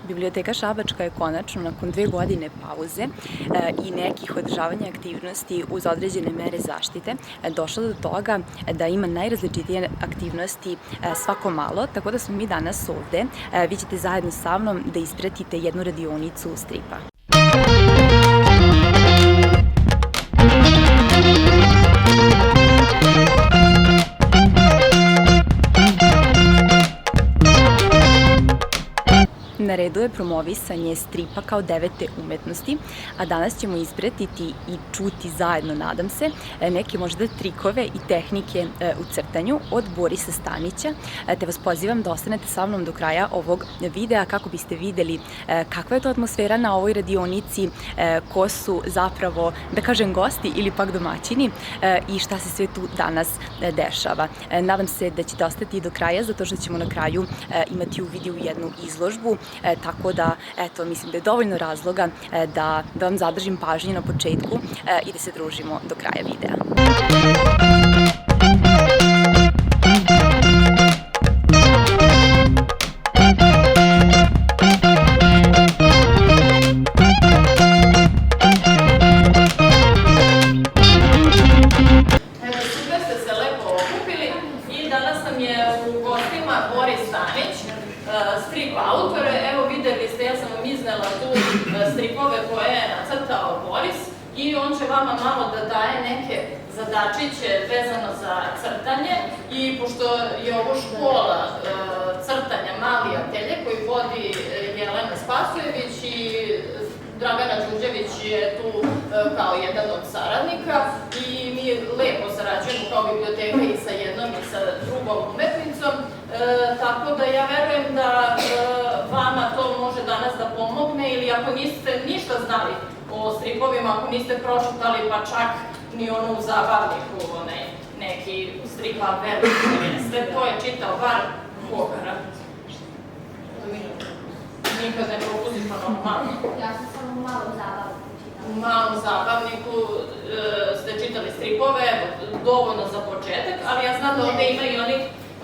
Biblioteka Šabačka je konačno, nakon 2 godine pauze i nekih održavanja aktivnosti uz određene mere zaštite, došla do toga da ima najrazličitije aktivnosti svako malo, tako da smo mi danas ovde. Vi ćete zajedno sa mnom da ispratite jednu radionicu stripa. Na redu je promovisanje stripa kao 9. umetnosti, a danas ćemo ispratiti i čuti zajedno, nadam se, neke možda trikove i tehnike u crtanju od Borisa Stanića, te vas pozivam da ostanete sa mnom do kraja ovog videa kako biste videli kakva je to atmosfera na ovoj radionici, ko su zapravo, da kažem, gosti ili pak domaćini i šta se sve tu danas dešava. Nadam se da ćete ostati do kraja, zato što ćemo na kraju imati uvid u jednu izložbu, tako da, eto, mislim da je dovoljno razloga da vam zadržim pažnju na početku i da se družimo do kraja videa. Evo, super ste se lepo okupili i danas nam je u gostima Boris Stanić, strip autor. Evo, videli ste, ja sam vam iznela tu stripove koje je nacrtao Boris i on će vama malo da daje neke zadačiće vezano za crtanje i pošto je ovo škola crtanja Mali atelje koji vodi Jelena Spasojević i Dragana Đurđević je tu kao jedan od saradnika i mi lepo sarađujemo kao biblioteka i sa jednom i sa drugom umetnicom, tako da ja verujem da vama to može danas da pomogne ili ako niste ništa znali o stripovima, ako niste pročitali pa čak ni ono u zabavniku, neki stripa veliki, sve to je čitao bar Bogara. Nikad ne propustiš pa normalno. Ja sam samo u malom zabavniku čitala. U malom zabavniku ste čitali stripove, dovoljno za početak, ali ja znam da ovde ima i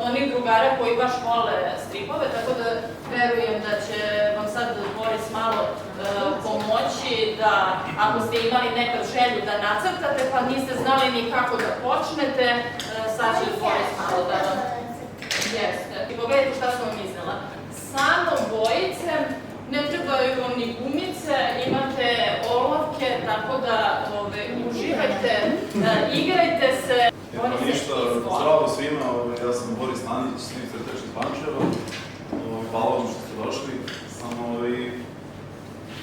onih drugara koji baš vole stripove, tako da verujem da će vam sad Boris malo pomoći da, ako ste imali nekad želju da nacrtate, pa niste znali ni kako da počnete, sad će Boris malo da vam... Jeste. I pogledajte šta sam vam iznela. Samo bojice, ne trebaju vam ni gumice, imate olovke, tako da uživajte, igrajte se. Evo ništa, zdravo svima, ja sam Boris Stanić, strip crtač iz Pančeva. Hvala vam što ste došli, samo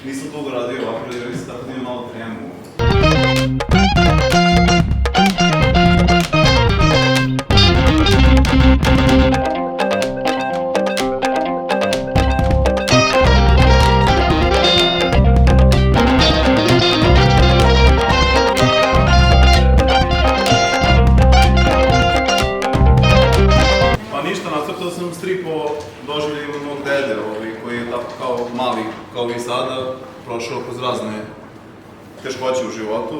nisam dugo radio ovako radionici, tako da imam malo tremu. Nacrtao sam strip o doživljaju mog dede, koji je tako kao mali, kao i sada, prošao kroz razne teškoće u životu.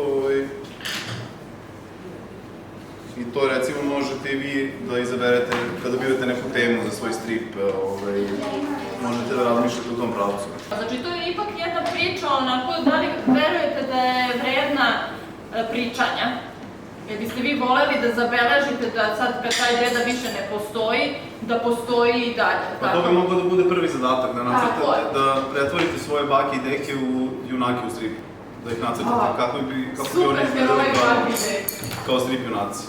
I to recimo možete i vi da izaberete kada birate neku temu za svoj strip, možete da razmišljate u tom pravcu. Znači to je ipak jedna priča onako, da li verujete da je vredna pričanja? Jer biste vi voleli da zabeležite da sad kad taj deda više ne postoji, da postoji i dalje. Pa to bi moglo da bude prvi zadatak, da nacrtate, da pretvorite svoje bake i deke u junake u stripu. Da ih nacrtate kako bi oni izgledali kao strip junaci.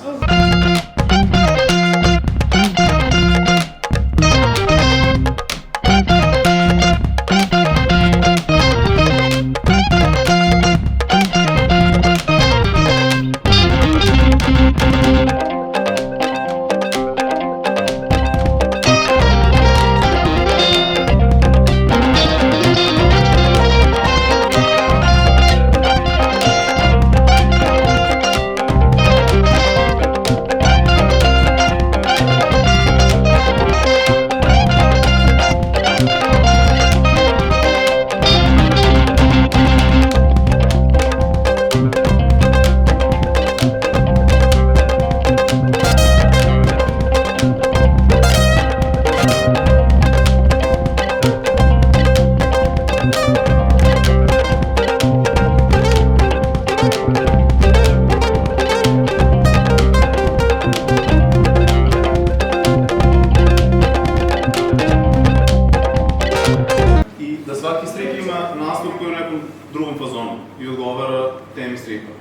da svaki strip ima naslov koji je u nekom drugom fazonu i odgovara temi stripa.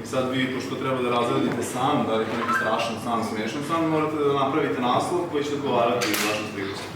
I sad vi, pošto treba da razredite sam, da li je to neki strašan sam, smešan sam, morate da napravite naslov koji će odgovarati vašem stripu.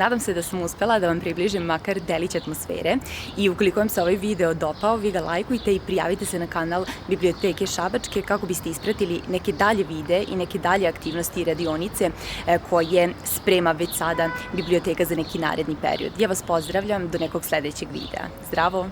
Nadam se da sam uspela da vam približim makar delić atmosfere i ukoliko vam se ovaj video dopao, vi ga lajkujte i prijavite se na kanal Biblioteke Šabačke kako biste ispratili neke dalje videe i neke dalje aktivnosti i radionice koje sprema već sada Biblioteka za neki naredni period. Ja vas pozdravljam do nekog sledećeg videa. Zdravo!